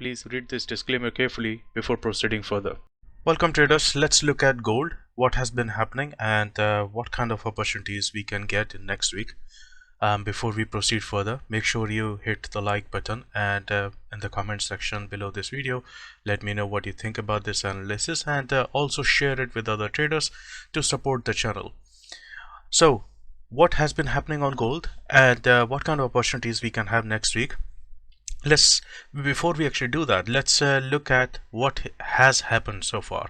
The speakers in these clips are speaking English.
Please read this disclaimer carefully before proceeding further. Welcome traders, let's look at gold, what has been happening and what kind of opportunities we can get in next week. Before we proceed further, make sure you hit the like button and in the comment section below this video, let me know what you think about this analysis and also share it with other traders to support the channel. So, what has been happening on gold and what kind of opportunities we can have next week? Before we actually do that, let's look at what has happened so far.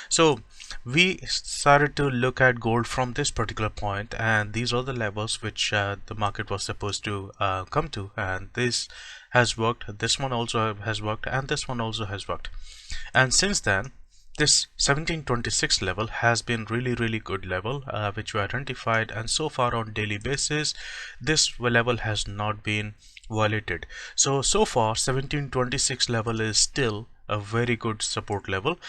So we started to look at gold from this particular point, and these are the levels which the market was supposed to come to, and this has worked, this one also has worked, and this one also has worked. And since then, this 1726 level has been really good level which we identified, and so far on daily basis this level has not been violated. So far 1726 level is still a very good support level,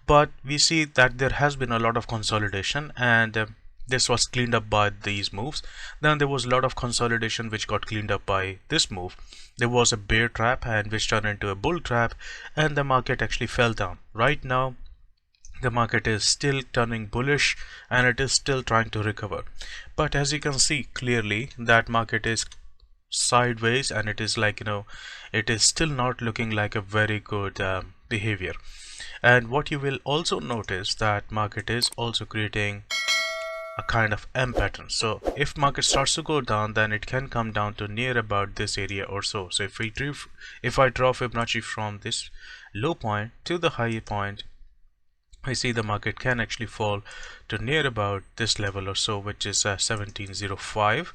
but we see that there has been a lot of consolidation, and this was cleaned up by these moves. Then there was a lot of consolidation which got cleaned up by this move. There was a bear trap and which turned into a bull trap, and the market actually fell down. Right now the market is still turning bullish and it is still trying to recover, but as you can see clearly that market is sideways, and it is like, it is still not looking like a very good behavior. And what you will also notice that market is also creating a kind of M pattern. So if market starts to go down, then it can come down to near about this area or so. So if I draw Fibonacci from this low point to the high point, I see the market can actually fall to near about this level or so, which is 1705.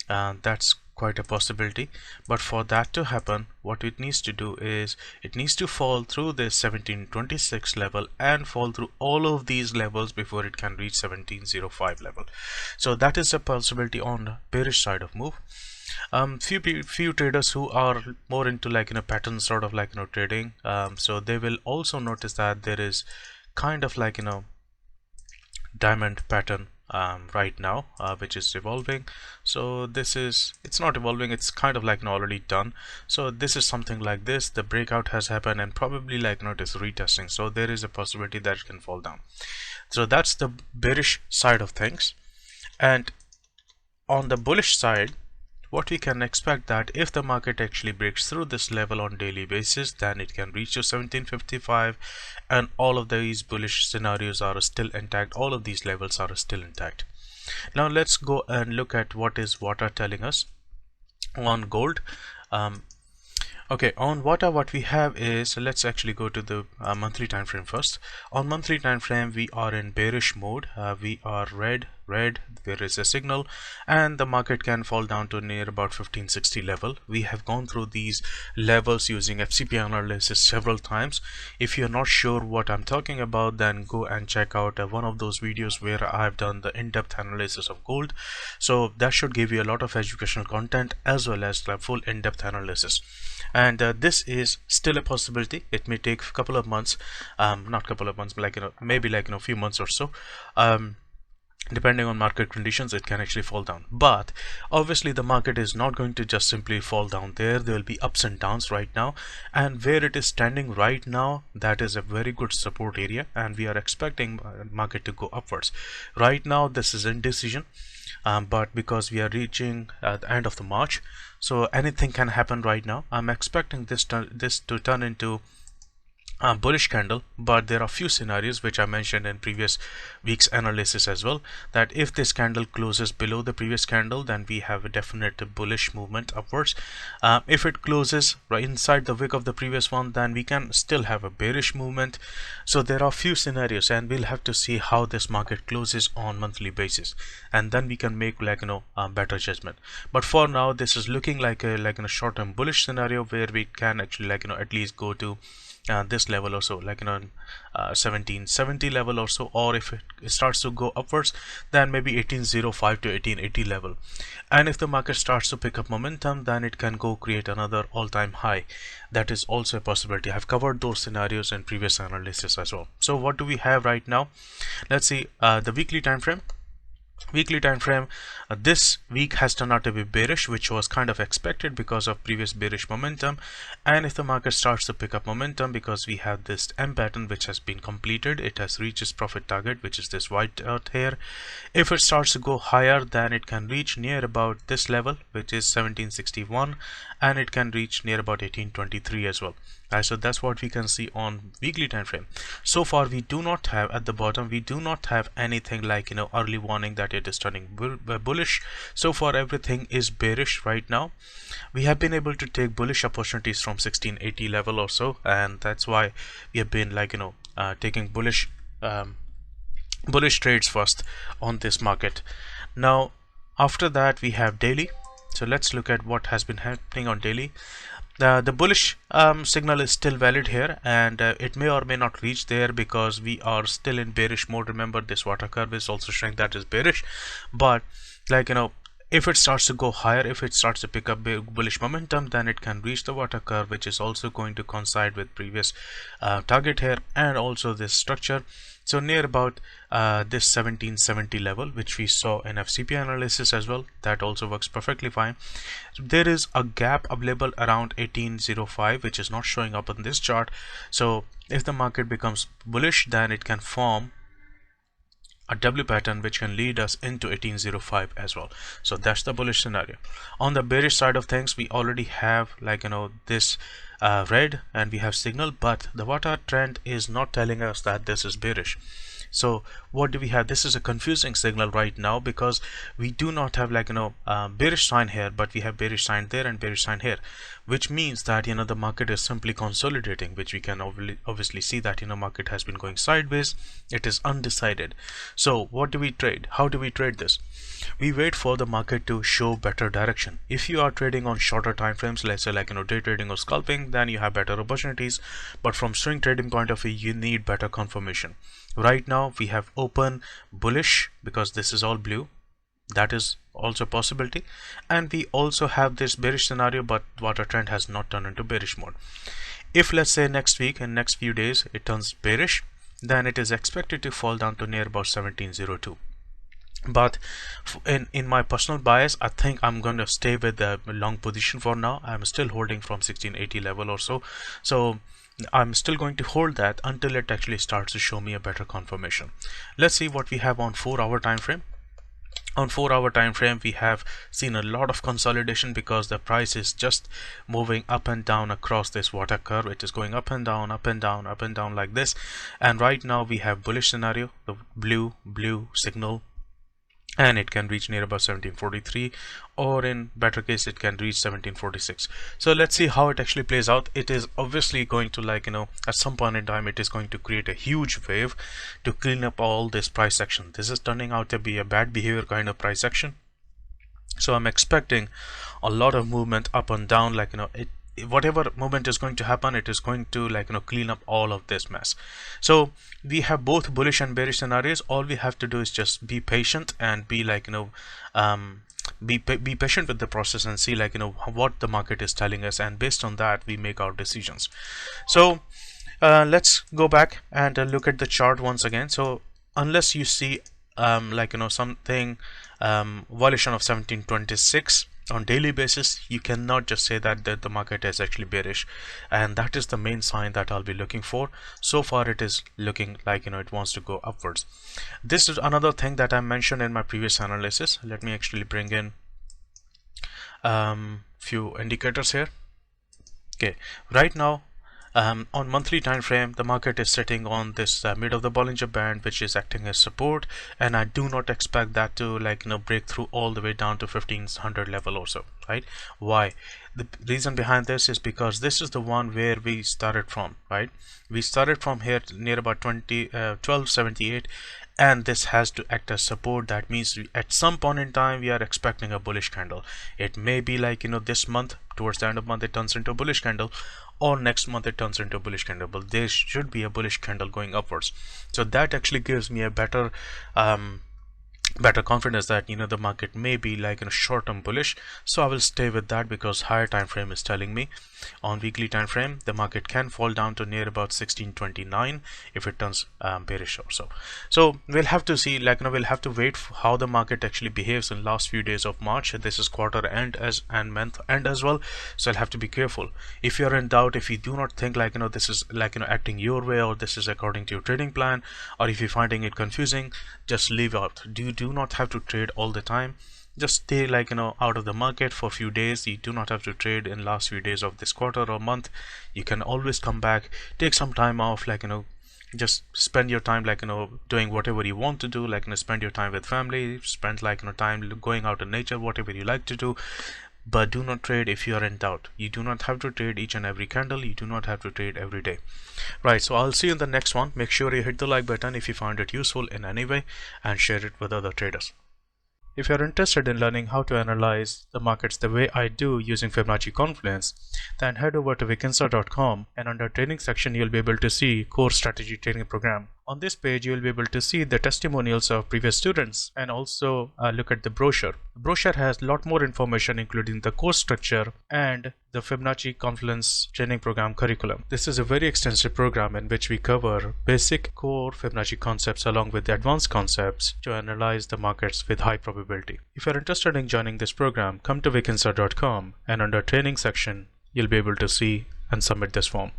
That's quite a possibility, but for that to happen, what it needs to do is it needs to fall through this 1726 level and fall through all of these levels before it can reach 1705 level. So that is a possibility on the bearish side of move. Few traders who are more into pattern sort of trading, so they will also notice that there is kind of diamond pattern right now which is evolving. So it's not evolving, it's kind of already done. So this is something like this, the breakout has happened and probably it is retesting, so there is a possibility that it can fall down. So that's the bearish side of things. And on the bullish side, what we can expect that if the market actually breaks through this level on daily basis, then it can reach to 1755, and all of these bullish scenarios are still intact, all of these levels are still intact. Now let's go and look at what are telling us on gold. Okay, on what we have is, let's actually go to the monthly time frame first. On monthly time frame, we are in bearish mode. We are red, there is a signal, and the market can fall down to near about 1560 level. We have gone through these levels using FCP analysis several times. If you're not sure what I'm talking about, then go and check out one of those videos where I've done the in-depth analysis of gold. So that should give you a lot of educational content as well as the full in-depth analysis. And this is still a possibility. It may take a couple of months, not couple of months, but maybe a few months or so. Depending on market conditions, it can actually fall down. But obviously the market is not going to just simply fall down. There will be ups and downs right now, and where it is standing right now, that is a very good support area, and we are expecting market to go upwards. Right now this is indecision, but because we are reaching the end of the March, so anything can happen right now. I'm expecting this to turn into bullish candle, but there are few scenarios which I mentioned in previous week's analysis as well, that if this candle closes below the previous candle, then we have a definite bullish movement upwards. If it closes right inside the wick of the previous one, then we can still have a bearish movement. So there are few scenarios, and we'll have to see how this market closes on monthly basis, and then we can make better judgment. But for now, this is looking like a short-term bullish scenario where we can actually at least go to this level or so, 1770 level or so, or if it starts to go upwards, then maybe 1805 to 1880 level. And if the market starts to pick up momentum, then it can go create another all-time high. That is also a possibility. I've covered those scenarios in previous analysis as well. So what do we have right now? Let's see the weekly time frame. Weekly time frame, this week has turned out to be bearish, which was kind of expected because of previous bearish momentum. And if the market starts to pick up momentum, because we have this M pattern which has been completed, it has reached its profit target, which is this white out here. If it starts to go higher, then it can reach near about this level, which is 1761, and it can reach near about 1823 as well. So that's what we can see on weekly time frame. So far we do not have, at the bottom we do not have anything like early warning that it is turning bullish. So far everything is bearish right now. We have been able to take bullish opportunities from 1680 level or so, and that's why we have been taking bullish trades first on this market. Now after that we have daily. So let's look at what has been happening on daily. The bullish signal is still valid here, and it may or may not reach there because we are still in bearish mode. Remember, this water curve is also showing that is bearish, but if it starts to go higher, if it starts to pick up bullish momentum, then it can reach the water curve, which is also going to coincide with previous target here and also this structure. So near about this 1770 level, which we saw in FCP analysis as well, that also works perfectly fine. So there is a gap available around 1805, which is not showing up on this chart. So if the market becomes bullish, then it can form a W pattern which can lead us into 1805 as well. So that's the bullish scenario. On the bearish side of things, we already have this red, and we have signal, but the water trend is not telling us that this is bearish. So what do we have? This is a confusing signal right now because we do not have bearish sign here, but we have bearish sign there and bearish sign here, which means that the market is simply consolidating, which we can obviously see that market has been going sideways. It is undecided. So what do we trade? How do we trade this? We wait for the market to show better direction. If you are trading on shorter time frames, let's say day trading or scalping, then you have better opportunities, but from swing trading point of view, you need better confirmation. Right now we have open bullish because this is all blue. That is also a possibility, and we also have this bearish scenario, but water trend has not turned into bearish mode. If let's say next week and next few days it turns bearish, then it is expected to fall down to near about 1702. But in my personal bias, I think I'm going to stay with the long position for now. I'm still holding from 1680 level or so. So I'm still going to hold that until it actually starts to show me a better confirmation. Let's see what we have on 4-hour time frame. On 4-hour time frame, we have seen a lot of consolidation because the price is just moving up and down across this water curve. It is going up and down, up and down, up and down like this. And right now we have bullish scenario, the blue signal, and it can reach near about 1743, or in better case it can reach 1746. So let's see how it actually plays out. It is obviously going to at some point in time it is going to create a huge wave to clean up all this price action. This is turning out to be a bad behavior kind of price action, so I'm expecting a lot of movement up and down. Whatever movement is going to happen, it is going to clean up all of this mess. So we have both bullish and bearish scenarios. All we have to do is just be patient and be be patient with the process and see what the market is telling us, and based on that we make our decisions. So let's go back and look at the chart once again. So unless you see something violation of 1726 on daily basis, you cannot just say that the market is actually bearish, and that is the main sign that I'll be looking for. So far it is looking like it wants to go upwards. This is another thing that I mentioned in my previous analysis. Let me actually bring in few indicators here. Okay, right now on monthly time frame, the market is sitting on this mid of the Bollinger Band, which is acting as support, and I do not expect that to break through all the way down to 1500 level or so, right? Why? The reason behind this is because this is the one where we started from, right? We started from here near about 1278, and this has to act as support. That means at some point in time we are expecting a bullish candle. It may be this month, towards the end of the month it turns into a bullish candle, or next month it turns into a bullish candle, but there should be a bullish candle going upwards. So that actually gives me a better better confidence that the market may be like in a short-term bullish. So I will stay with that because higher time frame is telling me on weekly time frame the market can fall down to near about 1629 if it turns bearish or so. So we'll have to see, like we'll have to wait for how the market actually behaves in last few days of March. This is quarter end and month end as well, so I'll have to be careful. If you're in doubt, if you do not think like this is like acting your way, or this is according to your trading plan, or if you're finding it confusing, just leave out. You do not have to trade all the time. Just stay like out of the market for a few days. You do not have to trade in last few days of this quarter or month. You can always come back, take some time off, like just spend your time like doing whatever you want to do, like spend your time with family, spend like time going out in nature, whatever you like to do. But do not trade if you are in doubt. You do not have to trade each and every candle. You do not have to trade every day. Right, so I'll see you in the next one. Make sure you hit the like button if you found it useful in any way, and share it with other traders. If you're interested in learning how to analyze the markets the way I do using Fibonacci Confluence, then head over to vikinsa.com, and under training section you'll be able to see Core Strategy Training Program. On this page you'll be able to see the testimonials of previous students, and also look at the brochure. The brochure has a lot more information, including the course structure and the Fibonacci Confluence Training Program curriculum. This is a very extensive program in which we cover basic core Fibonacci concepts along with the advanced concepts to analyze the markets with high probability. If you're interested in joining this program, come to vikinsa.com, and under training section you'll be able to see and submit this form.